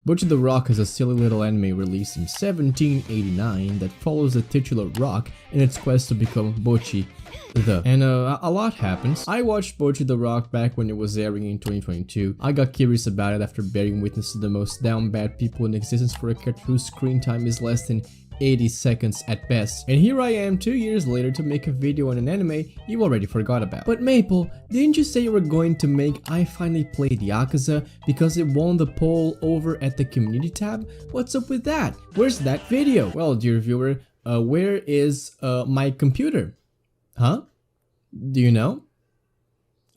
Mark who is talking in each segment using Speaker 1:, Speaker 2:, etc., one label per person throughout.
Speaker 1: Bocchi the Rock is a silly little anime released in 1789 that follows the titular rock in its quest to become Bocchi the. And a lot happens. I watched Bocchi the Rock back when it was airing in 2022. I got curious about it after bearing witness to the most down bad people in existence for a character whose screen time is less than 80 seconds at best. And here I am 2 years later to make a video on an anime you already forgot about. But Maple, didn't you say you were going to make I Finally Played Yakuza because it won the poll over at the community tab? What's up with that? Where's that video? Well, dear viewer, where is my computer? Huh? Do you know?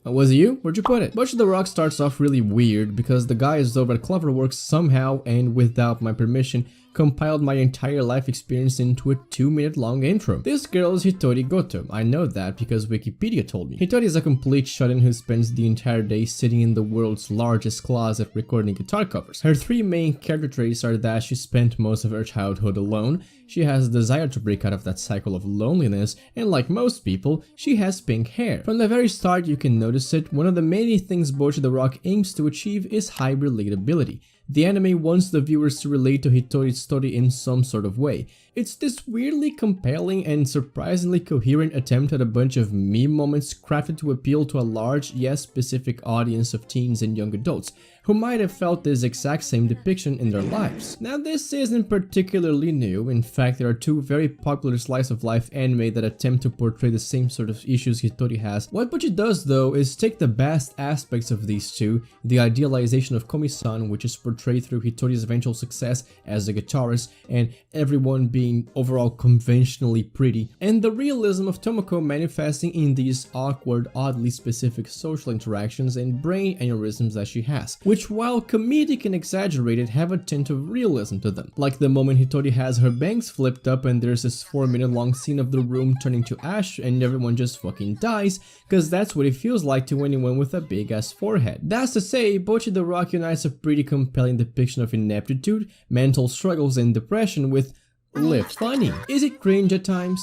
Speaker 1: Was it you? Where'd you put it? Bocchi the Rock starts off really weird because the guys over at Cloverworks somehow and without my permission compiled my entire life experience into a 2-minute long intro. This girl is Hitori Goto. I know that because Wikipedia told me. Hitori is a complete shut-in who spends the entire day sitting in the world's largest closet recording guitar covers. Her 3 main character traits are that she spent most of her childhood alone, she has a desire to break out of that cycle of loneliness, and like most people, she has pink hair. From the very start you can notice it. One of the many things Bocchi the Rock aims to achieve is high relatability. The anime wants the viewers to relate to Hitori's story in some sort of way. It's this weirdly compelling and surprisingly coherent attempt at a bunch of meme moments crafted to appeal to a large yet specific audience of teens and young adults who might have felt this exact same depiction in their lives. Now this isn't particularly new. In fact, there are 2 very popular slice of life anime that attempt to portray the same sort of issues Hitori has. What Bocchi does though is take the best aspects of these 2, the idealization of Komi-san, which is portrayed through Hitori's eventual success as a guitarist and everyone being overall conventionally pretty, and the realism of Tomoko manifesting in these awkward, oddly specific social interactions and brain aneurysms that she has, which while comedic and exaggerated have a tint of realism to them. Like the moment Hitori has her bangs flipped up and there's this 4-minute long scene of the room turning to ash and everyone just fucking dies, cause that's what it feels like to anyone with a big ass forehead. That's to say, Bocchi the Rock unites a pretty compelling depiction of ineptitude, mental struggles and depression with live funny. Is it cringe at times?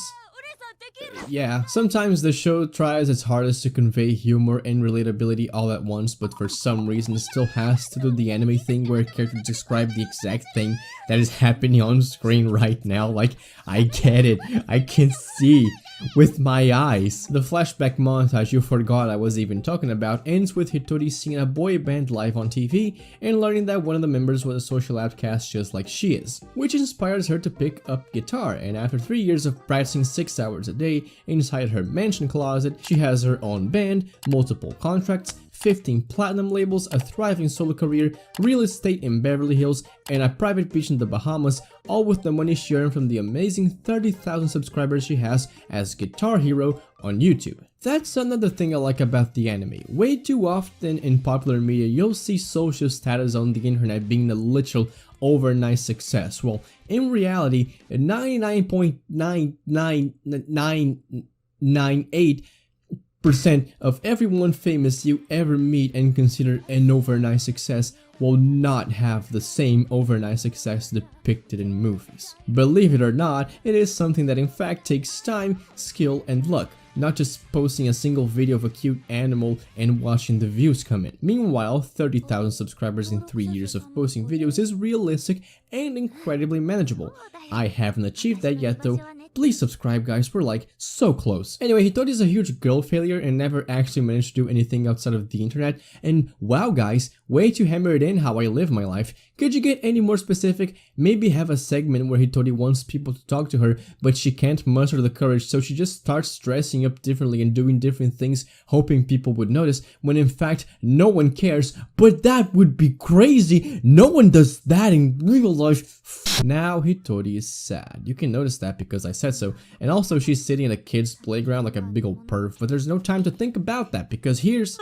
Speaker 1: Yeah, sometimes the show tries its hardest to convey humor and relatability all at once, but for some reason it still has to do the anime thing where characters describe the exact thing that is happening on screen right now. Like, I get it, I can see with my eyes. The flashback montage you forgot I was even talking about ends with Hitori seeing a boy band live on TV and learning that one of the members was a social outcast just like she is, which inspires her to pick up guitar. And after 3 years of practicing 6 hours a day inside her mansion closet, she has her own band, multiple contracts, 15 platinum labels, a thriving solo career, real estate in Beverly Hills, and a private beach in the Bahamas, all with the money she earned from the amazing 30,000 subscribers she has as Guitar Hero on YouTube. That's another thing I like about the anime. Way too often in popular media you'll see social status on the internet being a literal overnight success. Well, in reality, 99.99998% of everyone famous you ever meet and consider an overnight success will not have the same overnight success depicted in movies. Believe it or not, it is something that in fact takes time, skill, and luck, not just posting a single video of a cute animal and watching the views come in. Meanwhile, 30,000 subscribers in 3 years of posting videos is realistic and incredibly manageable. I haven't achieved that yet though. Please subscribe guys, we're like so close. Anyway, Hitori is a huge girl failure and never actually managed to do anything outside of the internet, and wow guys, way to hammer it in how I live my life. Could you get any more specific? Maybe have a segment where Hitori wants people to talk to her but she can't muster the courage, so she just starts dressing up differently and doing different things hoping people would notice, when in fact no one cares. But that would be crazy, no one does that in real life. Now Hitori is sad. You can notice that because I said so, and also she's sitting in a kid's playground like a big old perv, but there's no time to think about that because here's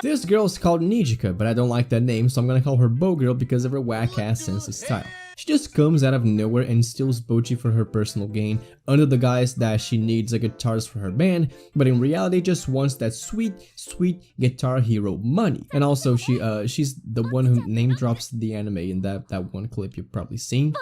Speaker 1: this girl is called Nijika, but I don't like that name, so I'm gonna call her Bow Girl because of her whack-ass sense of style. She just comes out of nowhere and steals Bocchi for her personal gain, under the guise that she needs a guitarist for her band, but in reality just wants that sweet, sweet Guitar Hero money. And also she's the one who name drops the anime in that one clip you've probably seen.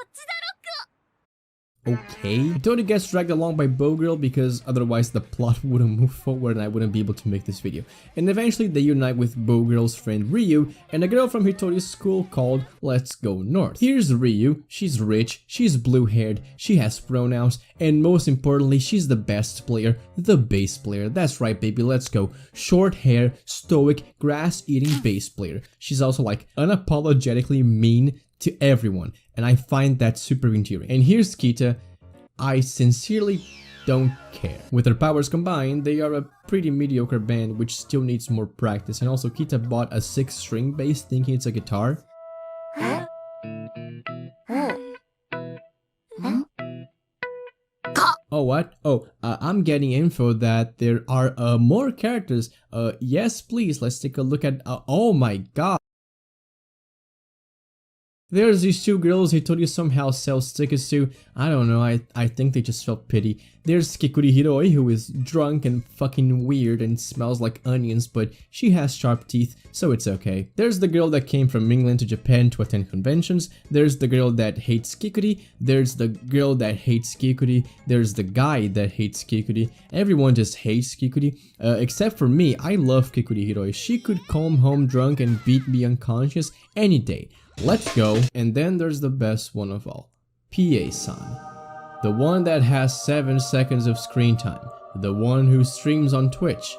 Speaker 1: okay. Hitori gets dragged along by Bogirl because otherwise the plot wouldn't move forward and I wouldn't be able to make this video. And eventually they unite with Bogirl's friend Ryu and a girl from Hitori's school called Let's Go North. Here's Ryu, she's rich, she's blue-haired, she has pronouns, and most importantly, she's the best player, the bass player. That's right, baby, let's go. Short hair, stoic, grass-eating bass player. She's also like unapologetically mean to everyone, and I find that super endearing. And here's Kita, I sincerely don't care. With their powers combined, they are a pretty mediocre band which still needs more practice, and also Kita bought a 6-string bass thinking it's a guitar. Oh, what? Oh, I'm getting info that there are more characters. Yes, please, let's take a look at, oh my god. There's these two girls Hitori somehow sells tickets to. I don't know, I think they just felt pity. There's Kikuri Hiroi, who is drunk and fucking weird and smells like onions, but she has sharp teeth, so it's okay. There's the girl that came from England to Japan to attend conventions. There's the girl that hates Kikuri. There's the girl that hates Kikuri. There's the guy that hates Kikuri. Everyone just hates Kikuri, except for me. I love Kikuri Hiroi. She could come home drunk and beat me unconscious any day. Let's go. And then there's the best one of all, PA-san. The one that has 7 seconds of screen time. The one who streams on Twitch.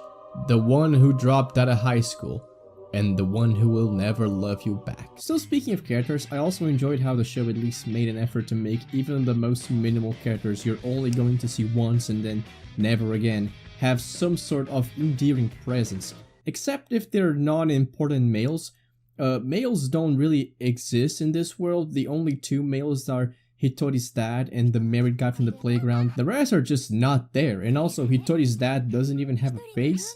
Speaker 1: The one who dropped out of high school. And the one who will never love you back. Still speaking of characters, I also enjoyed how the show at least made an effort to make even the most minimal characters you're only going to see once and then never again have some sort of endearing presence. Except if they're non-important males. Males don't really exist in this world. The only 2 males are Hitori's dad and the married guy from the playground. The rest are just not there, and also Hitori's dad doesn't even have a face.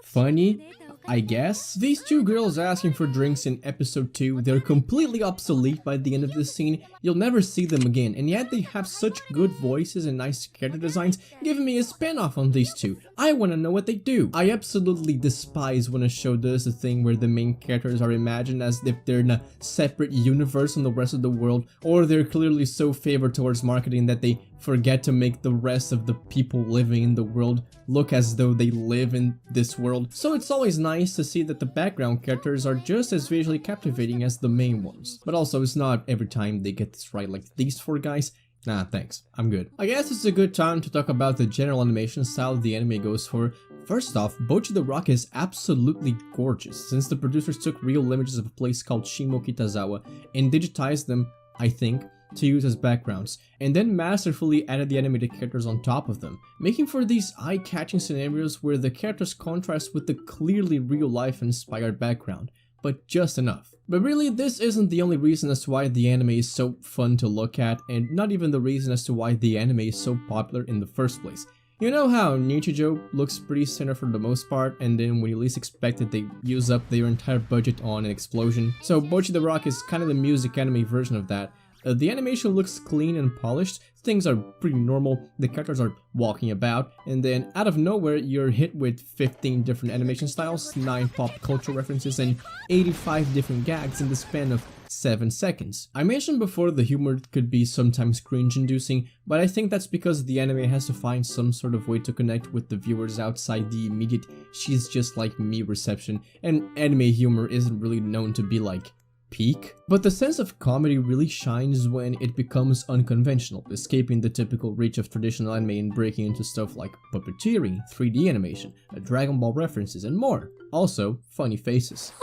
Speaker 1: Funny, I guess. These 2 girls asking for drinks in episode 2, they're completely obsolete by the end of this scene. You'll never see them again, and yet they have such good voices and nice character designs, giving me a spin-off on these 2. I want to know what they do. I absolutely despise when a show does a thing where the main characters are imagined as if they're in a separate universe from the rest of the world, or they're clearly so favored towards marketing that they forget to make the rest of the people living in the world look as though they live in this world. So it's always nice to see that the background characters are just as visually captivating as the main ones. But also, it's not every time they get this right, like these 4 guys. Nah, thanks, I'm good. I guess it's a good time to talk about the general animation style the anime goes for. First off, Bocchi the Rock is absolutely gorgeous, since the producers took real images of a place called Shimokitazawa and digitized them, I think, to use as backgrounds, and then masterfully added the animated characters on top of them, making for these eye-catching scenarios where the characters contrast with the clearly real-life inspired background, but just enough. But really, this isn't the only reason as to why the anime is so fun to look at, and not even the reason as to why the anime is so popular in the first place. You know how Nichijou looks pretty standard for the most part, and then when you least expect it, they use up their entire budget on an explosion? So Bocchi the Rock is kind of the music anime version of that. The animation looks clean and polished, things are pretty normal, the characters are walking about, and then out of nowhere you're hit with 15 different animation styles, 9 pop culture references, and 85 different gags in the span of 7 seconds. I mentioned before the humor could be sometimes cringe-inducing, but I think that's because the anime has to find some sort of way to connect with the viewers outside the immediate "she's just like me" reception, and anime humor isn't really known to be like peak. But the sense of comedy really shines when it becomes unconventional, escaping the typical reach of traditional anime and breaking into stuff like puppeteering, 3D animation, Dragon Ball references, and more. Also, funny faces.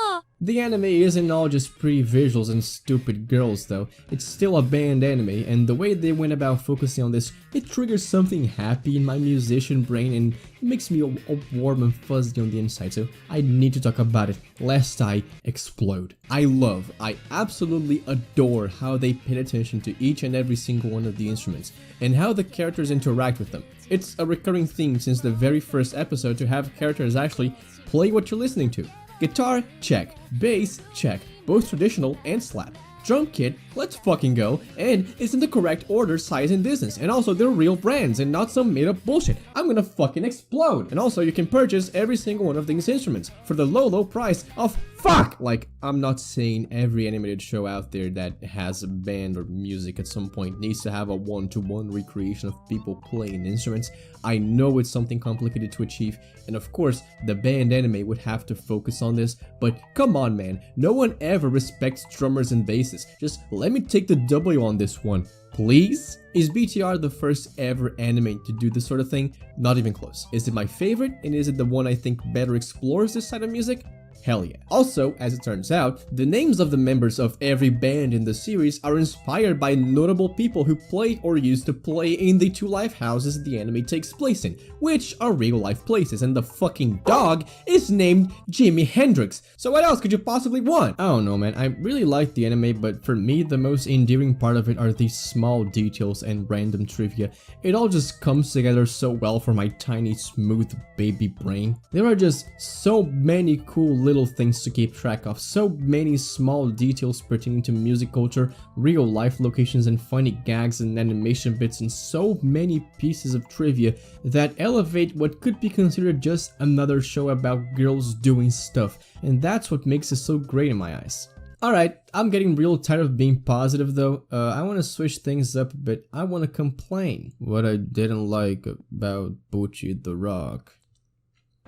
Speaker 1: The anime isn't all just pretty visuals and stupid girls though, it's still a band anime, and the way they went about focusing on this, it triggers something happy in my musician brain and it makes me all warm and fuzzy on the inside, so I need to talk about it lest I explode. I absolutely adore how they paid attention to each and every single one of the instruments, and how the characters interact with them. It's a recurring theme since the very first episode to have characters actually play what you're listening to. Guitar, check. Bass, check. Both traditional and slap. Drunk Kid, let's fucking go, and it's in the correct order, size, and distance, and also they're real brands and not some made up bullshit. I'm gonna fucking explode. And also you can purchase every single one of these instruments for the low price of fuck. Like, I'm not saying every animated show out there that has a band or music at some point needs to have a one-to-one recreation of people playing instruments. I know it's something complicated to achieve, and of course the band anime would have to focus on this, but come on man, no one ever respects drummers and basses. Just let me take the W on this one, please? Is BTR the first ever anime to do this sort of thing? Not even close. Is it my favorite, and is it the one I think better explores this side of music? Hell yeah. Also, as it turns out, the names of the members of every band in the series are inspired by notable people who played or used to play in the two life houses the anime takes place in, which are real life places, and the fucking dog is named Jimi Hendrix. So what else could you possibly want? I don't know man, I really like the anime, but for me the most endearing part of it are these small details and random trivia. It all just comes together so well for my tiny smooth baby brain. There are just so many cool little things to keep track of, so many small details pertaining to music culture, real life locations, and funny gags and animation bits, and so many pieces of trivia that elevate what could be considered just another show about girls doing stuff, and that's what makes it so great in my eyes. Alright, I'm getting real tired of being positive though. I want to switch things up a bit. I want to complain. What I didn't like about Bocchi the Rock.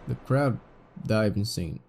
Speaker 1: The crowd diving scene.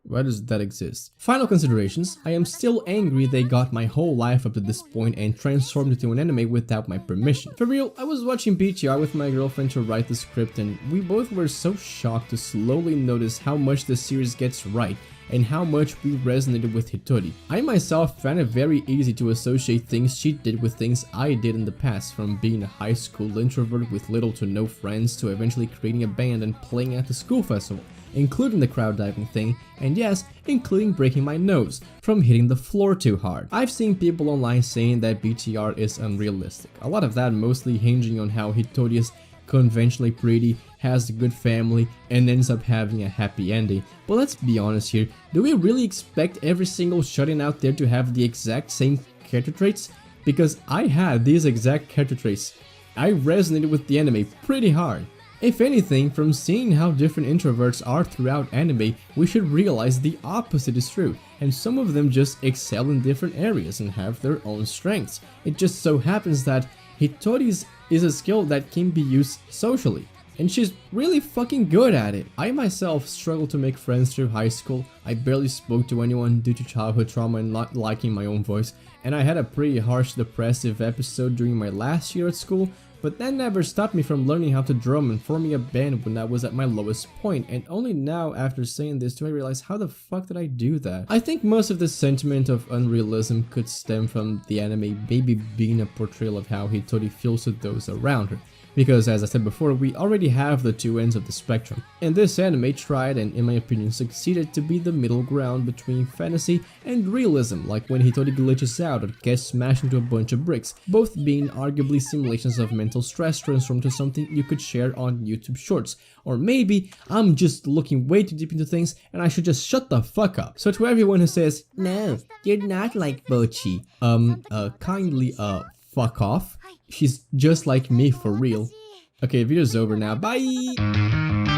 Speaker 1: Why does that exist? Final considerations. I am still angry they got my whole life up to this point and transformed it into an anime without my permission. For real, I was watching BTR with my girlfriend to write the script, and we both were so shocked to slowly notice how much the series gets right and how much we resonated with Hitori. I myself found it very easy to associate things she did with things I did in the past, from being a high school introvert with little to no friends to eventually creating a band and playing at the school festival, including the crowd diving thing, and yes, including breaking my nose from hitting the floor too hard. I've seen people online saying that BTR is unrealistic, a lot of that mostly hinging on how Hitori is conventionally pretty, has a good family, and ends up having a happy ending. But let's be honest here, do we really expect every single shut-in out there to have the exact same character traits? Because I had these exact character traits. I resonated with the anime pretty hard. If anything, from seeing how different introverts are throughout anime, we should realize the opposite is true, and some of them just excel in different areas and have their own strengths. It just so happens that Hitori's is a skill that can be used socially, and she's really fucking good at it. I myself struggled to make friends through high school. I barely spoke to anyone due to childhood trauma and not liking my own voice, and I had a pretty harsh depressive episode during my last year at school, but that never stopped me from learning how to drum and forming a band when I was at my lowest point, and only now after saying this do I realize how the fuck did I do that. I think most of the sentiment of unrealism could stem from the anime maybe being a portrayal of how Hitori feels with those around her. Because as I said before, we already have the two ends of the spectrum, and this anime tried and in my opinion succeeded to be the middle ground between fantasy and realism, like when Hitori glitches out or gets smashed into a bunch of bricks, both being arguably simulations of mental stress transformed to something you could share on YouTube Shorts. Or maybe I'm just looking way too deep into things and I should just shut the fuck up. So to everyone who says, no, you're not like Bocchi, kindly fuck off. She's just like me for real. Okay, video's over now. Bye!